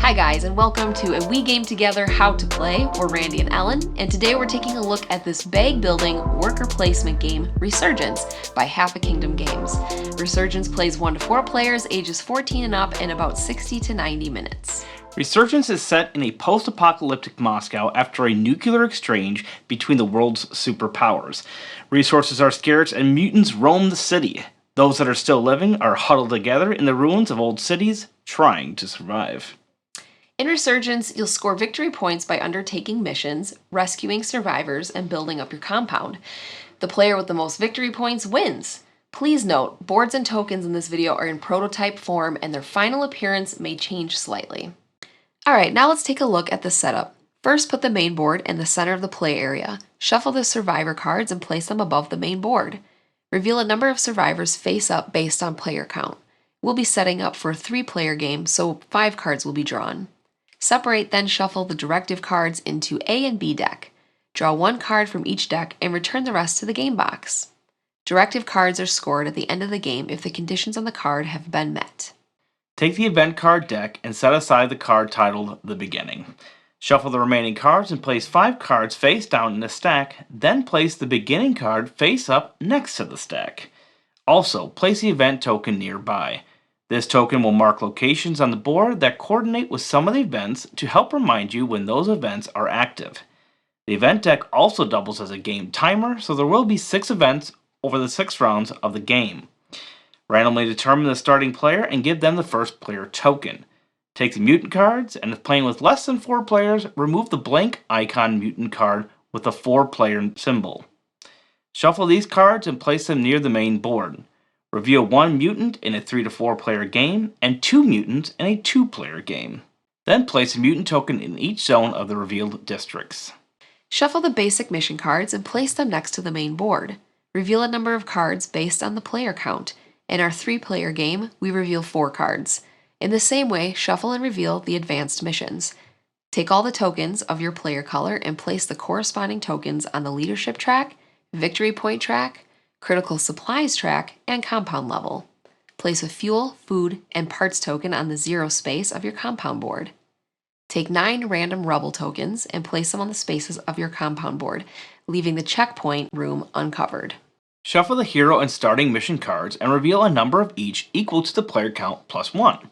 Hi guys, and welcome to a We Game Together How to Play. We're Randy and Ellen, and today we're taking a look at this bag building worker placement game, Resurgence, by Half a Kingdom Games. Resurgence plays 1 to 4 players, ages 14 and up, in about 60 to 90 minutes. Resurgence is set in a post-apocalyptic Moscow after a nuclear exchange between the world's superpowers. Resources are scarce and mutants roam the city. Those that are still living are huddled together in the ruins of old cities, trying to survive. In Resurgence, you'll score victory points by undertaking missions, rescuing survivors, and building up your compound. The player with the most victory points wins. Please note, boards and tokens in this video are in prototype form and their final appearance may change slightly. Alright, now let's take a look at the setup. First, put the main board in the center of the play area. Shuffle the survivor cards and place them above the main board. Reveal a number of survivors face up based on player count. We'll be setting up for a 3-player game, so 5 cards will be drawn. Separate, then shuffle the directive cards into A and B deck. Draw 1 card from each deck and return the rest to the game box. Directive cards are scored at the end of the game if the conditions on the card have been met. Take the event card deck and set aside the card titled The Beginning. Shuffle the remaining cards and place 5 cards face down in a stack, then place the beginning card face up next to the stack. Also, place the event token nearby. This token will mark locations on the board that coordinate with some of the events to help remind you when those events are active. The event deck also doubles as a game timer, so there will be 6 events over the 6 rounds of the game. Randomly determine the starting player and give them the first player token. Take the mutant cards, and if playing with less than 4 players, remove the blank icon mutant card with the 4-player symbol. Shuffle these cards and place them near the main board. Reveal 1 mutant in a 3 to 4 player game and 2 mutants in a 2-player game. Then place a mutant token in each zone of the revealed districts. Shuffle the basic mission cards and place them next to the main board. Reveal a number of cards based on the player count. In our 3-player game, we reveal 4 cards. In the same way, shuffle and reveal the advanced missions. Take all the tokens of your player color and place the corresponding tokens on the leadership track, victory point track, critical supplies track, and compound level. Place a fuel, food, and parts token on the 0 space of your compound board. Take 9 random rubble tokens and place them on the spaces of your compound board, leaving the checkpoint room uncovered. Shuffle the hero and starting mission cards and reveal a number of each equal to the player count plus 1.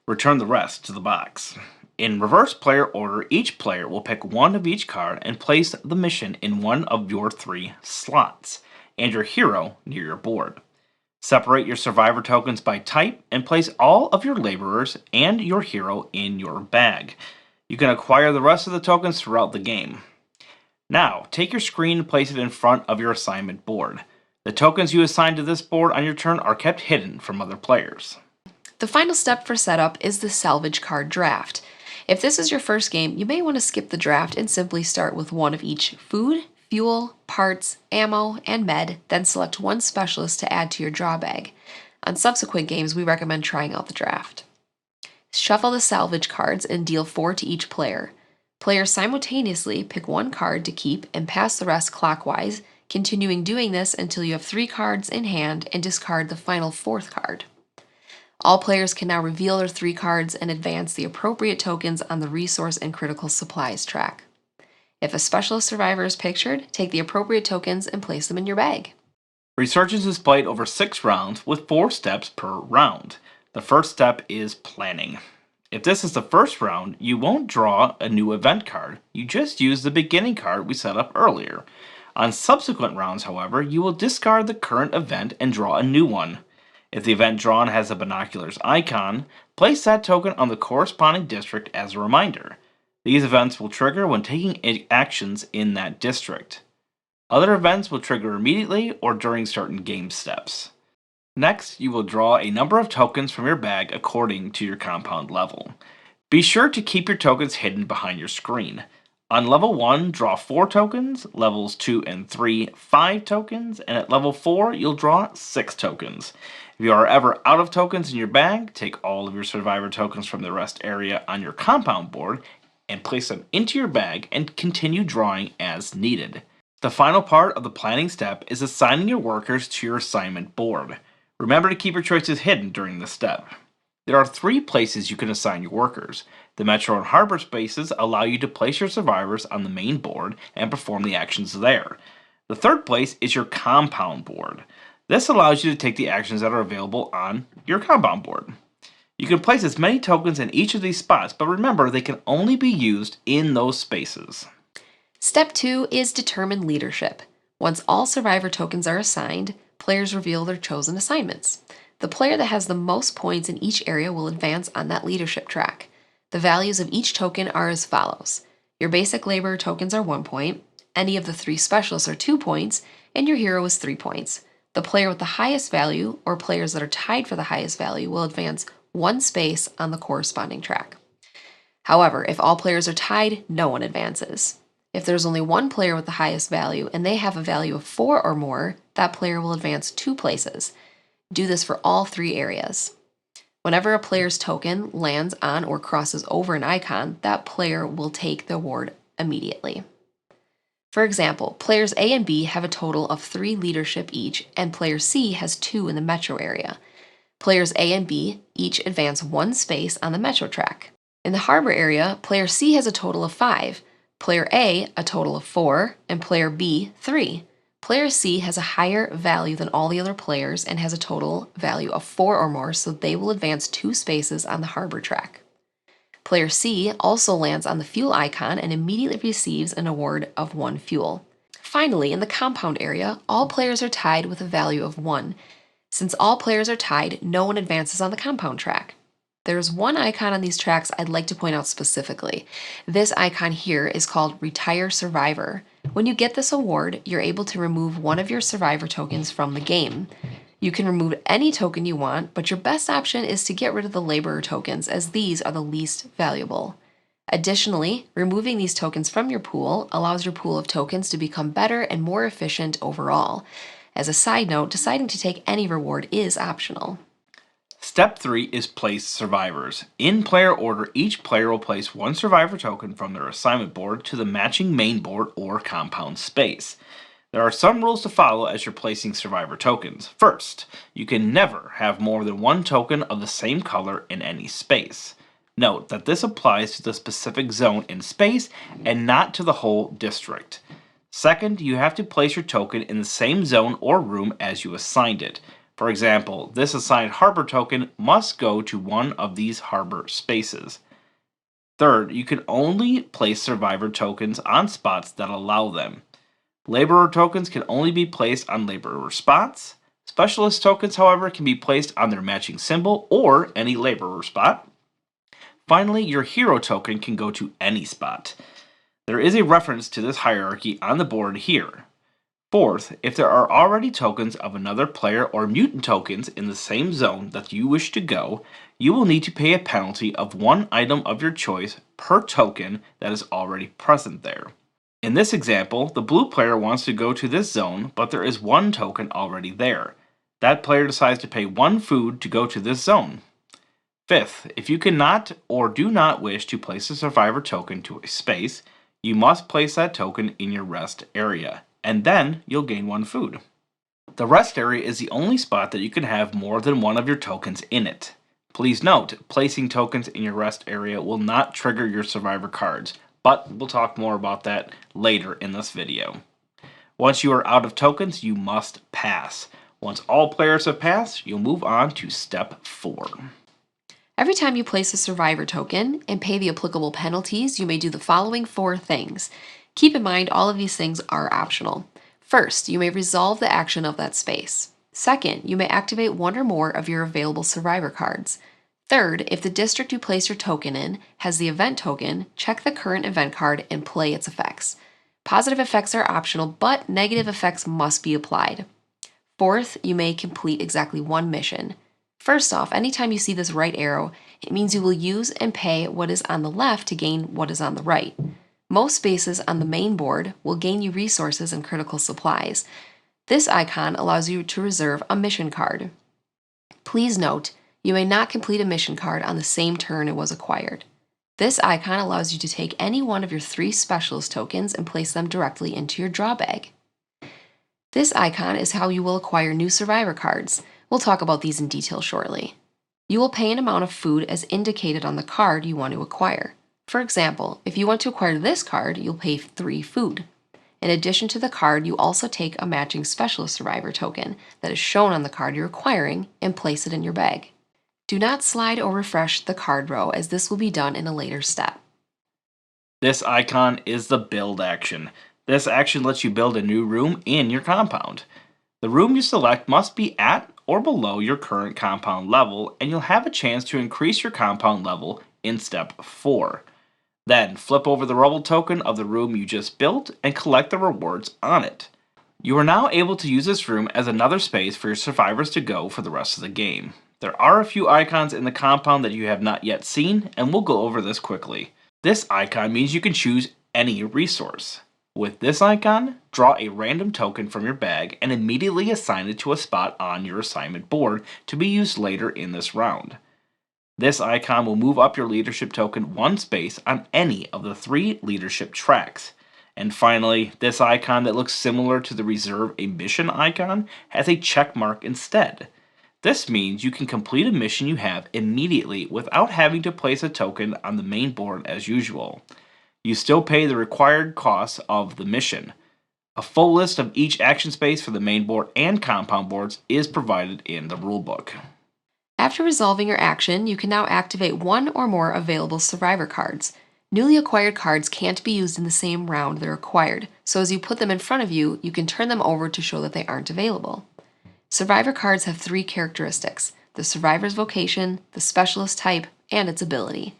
Return the rest to the box. In reverse player order, each player will pick 1 of each card and place the mission in one of your 3 slots, and your hero near your board. Separate your survivor tokens by type and place all of your laborers and your hero in your bag. You can acquire the rest of the tokens throughout the game. Now, take your screen and place it in front of your assignment board. The tokens you assign to this board on your turn are kept hidden from other players. The final step for setup is the Salvage card draft. If this is your first game, you may want to skip the draft and simply start with 1 of each food, fuel, parts, ammo, and med, then select 1 specialist to add to your draw bag. On subsequent games, we recommend trying out the draft. Shuffle the salvage cards and deal 4 to each player. Players simultaneously pick 1 card to keep and pass the rest clockwise, continuing doing this until you have 3 cards in hand and discard the final 4th card. All players can now reveal their 3 cards and advance the appropriate tokens on the resource and critical supplies track. If a specialist survivor is pictured, take the appropriate tokens and place them in your bag. Resurgence is played over 6 rounds with 4 steps per round. The first step is planning. If this is the first round, you won't draw a new event card. You just use the beginning card we set up earlier. On subsequent rounds, however, you will discard the current event and draw a new one. If the event drawn has a binoculars icon, place that token on the corresponding district as a reminder. These events will trigger when taking actions in that district. Other events will trigger immediately or during certain game steps. Next, you will draw a number of tokens from your bag according to your compound level. Be sure to keep your tokens hidden behind your screen. On level 1, draw 4 tokens, levels 2 and 3, 5 tokens, and at level 4, you'll draw 6 tokens. If you are ever out of tokens in your bag, take all of your survivor tokens from the rest area on your compound board and place them into your bag and continue drawing as needed. The final part of the planning step is assigning your workers to your assignment board. Remember to keep your choices hidden during this step. There are 3 places you can assign your workers. The Metro and Harbor spaces allow you to place your survivors on the main board and perform the actions there. The third place is your compound board. This allows you to take the actions that are available on your compound board. You can place as many tokens in each of these spots, but remember they can only be used in those spaces. Step 2 is determine leadership. Once all survivor tokens are assigned, players reveal their chosen assignments. The player that has the most points in each area will advance on that leadership track. The values of each token are as follows. Your basic laborer tokens are 1 point, any of the 3 specialists are 2 points, and your hero is 3 points. The player with the highest value, or players that are tied for the highest value, will advance 1 space on the corresponding track. However, if all players are tied, no one advances. If there's only one player with the highest value and they have a value of 4 or more, that player will advance 2 places. Do this for all 3 areas. Whenever a player's token lands on or crosses over an icon, that player will take the award immediately. For example, players A and B have a total of 3 leadership each, and player C has 2 in the metro area. Players A and B each advance 1 space on the metro track. In the harbor area, player C has a total of 5, player A a total of 4, and player B 3. Player C has a higher value than all the other players and has a total value of 4 or more, so they will advance 2 spaces on the harbor track. Player C also lands on the fuel icon and immediately receives an award of 1 fuel. Finally, in the compound area, all players are tied with a value of 1. Since all players are tied, no one advances on the compound track. There's one icon on these tracks I'd like to point out specifically. This icon here is called Retire Survivor. When you get this award, you're able to remove one of your survivor tokens from the game. You can remove any token you want, but your best option is to get rid of the laborer tokens, as these are the least valuable. Additionally, removing these tokens from your pool allows your pool of tokens to become better and more efficient overall. As a side note, deciding to take any reward is optional. Step 3 is place survivors. In player order, each player will place 1 survivor token from their assignment board to the matching main board or compound space. There are some rules to follow as you're placing survivor tokens. First, you can never have more than 1 token of the same color in any space. Note that this applies to the specific zone in space and not to the whole district. Second, you have to place your token in the same zone or room as you assigned it. For example, this assigned harbor token must go to one of these harbor spaces. Third, you can only place survivor tokens on spots that allow them. Laborer tokens can only be placed on laborer spots. Specialist tokens, however, can be placed on their matching symbol or any laborer spot. Finally, your hero token can go to any spot. There is a reference to this hierarchy on the board here. Fourth, if there are already tokens of another player or mutant tokens in the same zone that you wish to go, you will need to pay a penalty of 1 item of your choice per token that is already present there. In this example, the blue player wants to go to this zone, but there is 1 token already there. That player decides to pay 1 food to go to this zone. Fifth, if you cannot or do not wish to place a survivor token to a space, you must place that token in your rest area, and then you'll gain 1 food. The rest area is the only spot that you can have more than 1 of your tokens in it. Please note, placing tokens in your rest area will not trigger your survivor cards, but we'll talk more about that later in this video. Once you are out of tokens, you must pass. Once all players have passed, you'll move on to step 4. Every time you place a survivor token and pay the applicable penalties, you may do the following 4 things. Keep in mind all of these things are optional. First, you may resolve the action of that space. Second, you may activate 1 or more of your available survivor cards. Third, if the district you place your token in has the event token, check the current event card and play its effects. Positive effects are optional, but negative effects must be applied. Fourth, you may complete exactly 1 mission. First off, anytime you see this right arrow, it means you will use and pay what is on the left to gain what is on the right. Most spaces on the main board will gain you resources and critical supplies. This icon allows you to reserve a mission card. Please note, you may not complete a mission card on the same turn it was acquired. This icon allows you to take any one of your 3 specialist tokens and place them directly into your draw bag. This icon is how you will acquire new survivor cards. We'll talk about these in detail shortly. You will pay an amount of food as indicated on the card you want to acquire. For example, if you want to acquire this card, you'll pay 3 food. In addition to the card, you also take a matching Specialist Survivor token that is shown on the card you're acquiring and place it in your bag. Do not slide or refresh the card row, as this will be done in a later step. This icon is the build action. This action lets you build a new room in your compound. The room you select must be at or below your current compound level, and you'll have a chance to increase your compound level in step 4. Then flip over the rubble token of the room you just built and collect the rewards on it. You are now able to use this room as another space for your survivors to go for the rest of the game. There are a few icons in the compound that you have not yet seen, and we'll go over this quickly. This icon means you can choose any resource. With this icon, draw a random token from your bag and immediately assign it to a spot on your assignment board to be used later in this round. This icon will move up your leadership token 1 space on any of the 3 leadership tracks. And finally, this icon that looks similar to the reserve a mission icon has a check mark instead. This means you can complete a mission you have immediately without having to place a token on the main board as usual. You still pay the required costs of the mission. A full list of each action space for the main board and compound boards is provided in the rulebook. After resolving your action, you can now activate 1 or more available survivor cards. Newly acquired cards can't be used in the same round they're acquired, so as you put them in front of you, you can turn them over to show that they aren't available. Survivor cards have 3 characteristics: the survivor's vocation, the specialist type, and its ability.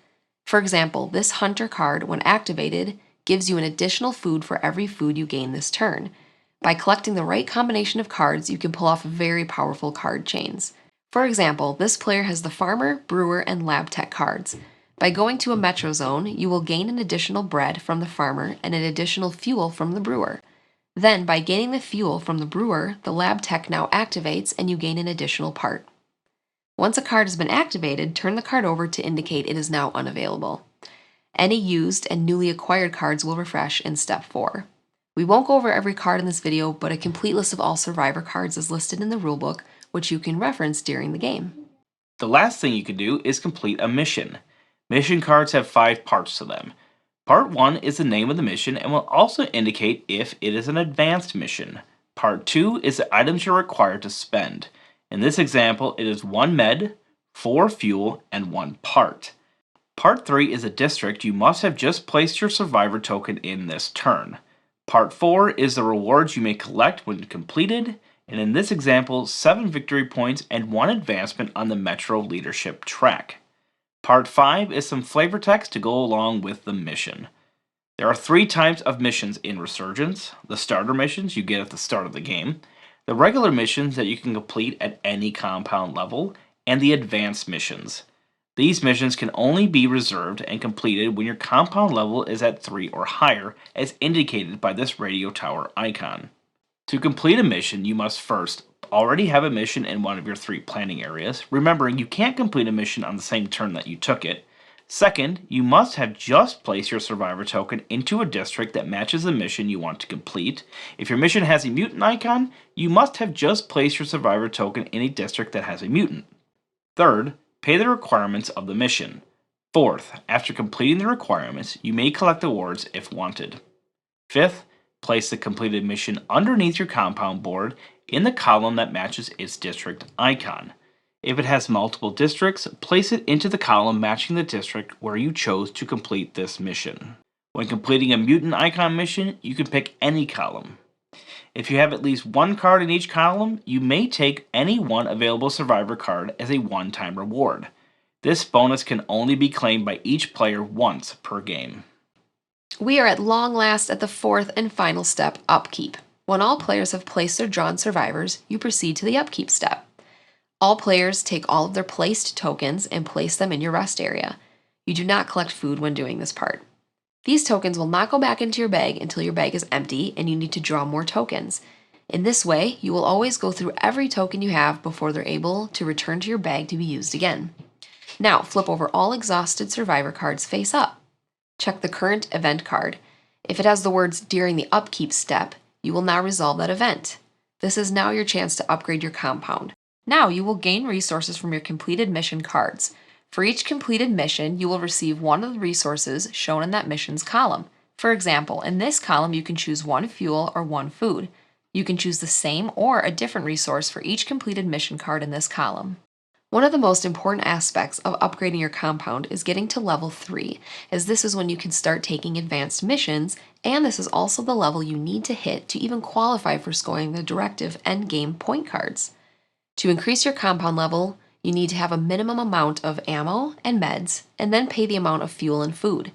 For example, this Hunter card, when activated, gives you an additional food for every food you gain this turn. By collecting the right combination of cards, you can pull off very powerful card chains. For example, this player has the Farmer, Brewer, and Lab Tech cards. By going to a metro zone, you will gain an additional bread from the farmer and an additional fuel from the brewer. Then, by gaining the fuel from the brewer, the Lab Tech now activates and you gain an additional part. Once a card has been activated, turn the card over to indicate it is now unavailable. Any used and newly acquired cards will refresh in step 4. We won't go over every card in this video, but a complete list of all survivor cards is listed in the rulebook, which you can reference during the game. The last thing you can do is complete a mission. Mission cards have 5 parts to them. Part 1 is the name of the mission and will also indicate if it is an advanced mission. Part 2 is the items you're required to spend. In this example, it is 1 med, 4 fuel, and 1 part. Part 3 is a district you must have just placed your survivor token in this turn. Part 4 is the rewards you may collect when completed, and in this example, 7 victory points and 1 advancement on the Metro Leadership track. Part 5 is some flavor text to go along with the mission. There are 3 types of missions in Resurgence: the starter missions you get at the start of the game, the regular missions that you can complete at any compound level, and the advanced missions. These missions can only be reserved and completed when your compound level is at 3 or higher, as indicated by this radio tower icon. To complete a mission, you must first already have a mission in one of your 3 planning areas, remembering you can't complete a mission on the same turn that you took it. Second, you must have just placed your survivor token into a district that matches the mission you want to complete. If your mission has a mutant icon, you must have just placed your survivor token in a district that has a mutant. Third, pay the requirements of the mission. Fourth, after completing the requirements, you may collect awards if wanted. Fifth, place the completed mission underneath your compound board in the column that matches its district icon. If it has multiple districts, place it into the column matching the district where you chose to complete this mission. When completing a mutant icon mission, you can pick any column. If you have at least 1 card in each column, you may take any 1 available survivor card as a one-time reward. This bonus can only be claimed by each player once per game. We are at long last at the 4th and final step, Upkeep. When all players have placed their drawn survivors, you proceed to the Upkeep step. All players take all of their placed tokens and place them in your rest area. You do not collect food when doing this part. These tokens will not go back into your bag until your bag is empty and you need to draw more tokens. In this way, you will always go through every token you have before they're able to return to your bag to be used again. Now, flip over all exhausted survivor cards face up. Check the current event card. If it has the words "during the Upkeep step," you will now resolve that event. This is now your chance to upgrade your compound. Now you will gain resources from your completed mission cards. For each completed mission, you will receive one of the resources shown in that mission's column. For example, in this column, you can choose one fuel or one food. You can choose the same or a different resource for each completed mission card in this column. One of the most important aspects of upgrading your compound is getting to level 3, as this is when you can start taking advanced missions, and this is also the level you need to hit to even qualify for scoring the directive endgame point cards. To increase your compound level, you need to have a minimum amount of ammo and meds, and then pay the amount of fuel and food.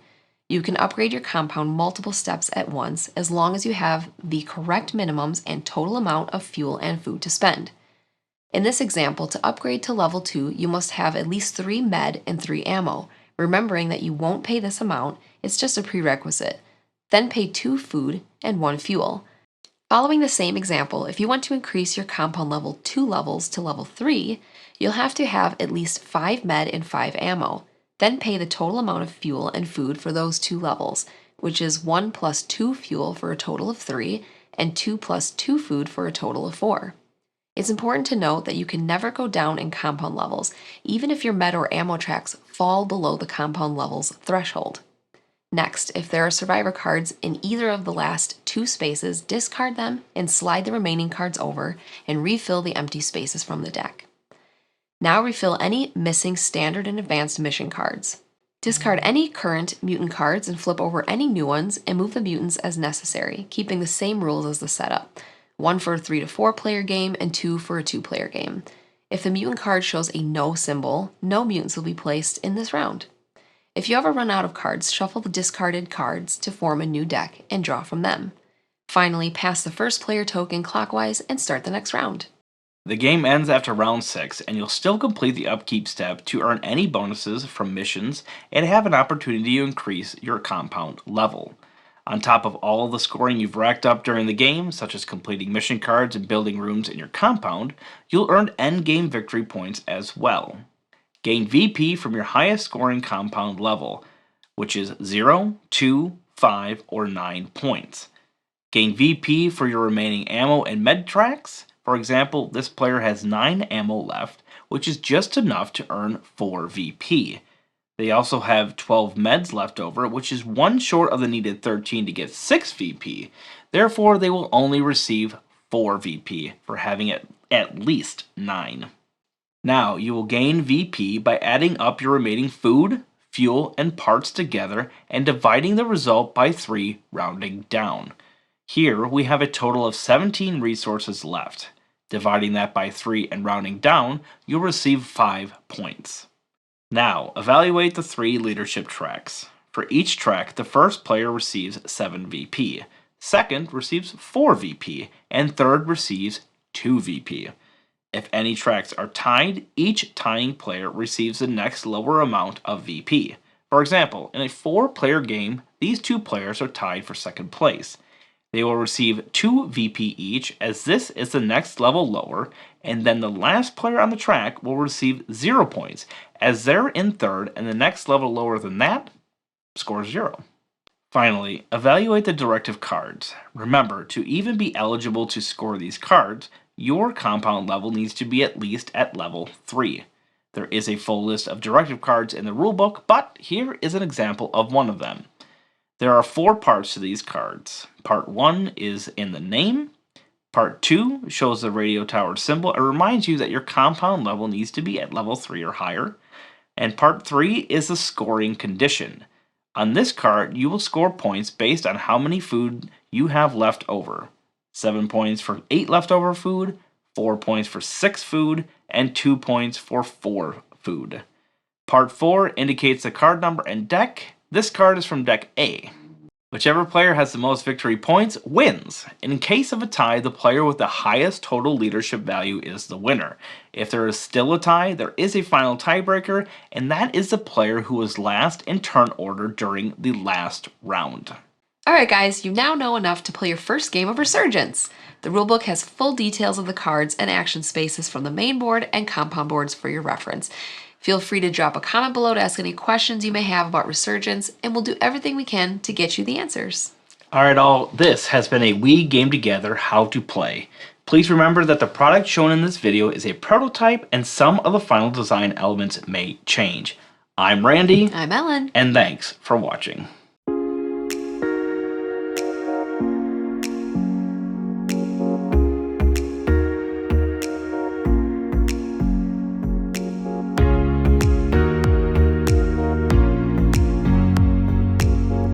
You can upgrade your compound multiple steps at once as long as you have the correct minimums and total amount of fuel and food to spend. In this example, to upgrade to level 2, you must have at least 3 med and 3 ammo, remembering that you won't pay this amount, it's just a prerequisite. Then pay 2 food and 1 fuel. Following the same example, if you want to increase your compound level 2 levels to level 3, you'll have to have at least 5 med and 5 ammo. Then pay the total amount of fuel and food for those 2 levels, which is 1 plus 2 fuel for a total of 3, and 2 plus 2 food for a total of 4. It's important to note that you can never go down in compound levels, even if your med or ammo tracks fall below the compound levels threshold. Next, if there are survivor cards in either of the last 2 spaces, discard them and slide the remaining cards over and refill the empty spaces from the deck. Now refill any missing standard and advanced mission cards. Discard any current mutant cards and flip over any new ones and move the mutants as necessary, keeping the same rules as the setup. 1 for a 3 to 4 player game and 2 for a 2 player game. If the mutant card shows a no symbol, no mutants will be placed in this round. If you ever run out of cards, shuffle the discarded cards to form a new deck and draw from them. Finally, pass the first player token clockwise and start the next round. The game ends after round 6, and you'll still complete the upkeep step to earn any bonuses from missions and have an opportunity to increase your compound level. On top of all the scoring you've racked up during the game, such as completing mission cards and building rooms in your compound, you'll earn endgame victory points as well. Gain VP from your highest scoring compound level, which is 0, 2, 5, or 9 points. Gain VP for your remaining ammo and med tracks. For example, this player has 9 ammo left, which is just enough to earn 4 VP. They also have 12 meds left over, which is 1 short of the needed 13 to get 6 VP. Therefore, they will only receive 4 VP for having at least 9. Now, you will gain VP by adding up your remaining food, fuel, and parts together and dividing the result by 3, rounding down. Here, we have a total of 17 resources left. Dividing that by 3 and rounding down, you'll receive 5 points. Now, evaluate the 3 leadership tracks. For each track, the first player receives 7 VP, second receives 4 VP, and third receives 2 VP. If any tracks are tied, each tying player receives the next lower amount of VP. For example, in a 4-player game, these 2 players are tied for second place. They will receive 2 VP each, as this is the next level lower, and then the last player on the track will receive 0 points, as they're in third, and the next level lower than that scores 0. Finally, evaluate the directive cards. Remember, to even be eligible to score these cards, your compound level needs to be at least at level 3. There is a full list of directive cards in the rulebook, but here is an example of one of them. There are 4 parts to these cards. Part 1 is in the name. Part 2 shows the radio tower symbol and reminds you that your compound level needs to be at level 3 or higher. And Part 3 is the scoring condition. On this card, you will score points based on how many food you have left over. 7 points for 8 leftover food, 4 points for 6 food, and 2 points for 4 food. Part 4 indicates the card number and deck. This card is from deck A. Whichever player has the most victory points wins. In case of a tie, the player with the highest total leadership value is the winner. If there is still a tie, there is a final tiebreaker, and that is the player who was last in turn order during the last round. Alright guys, you now know enough to play your first game of Resurgence. The rulebook has full details of the cards and action spaces from the main board and compound boards for your reference. Feel free to drop a comment below to ask any questions you may have about Resurgence, and we'll do everything we can to get you the answers. Alright all, this has been a We Game Together How to Play. Please remember that the product shown in this video is a prototype and some of the final design elements may change. I'm Randy. I'm Ellen. And thanks for watching.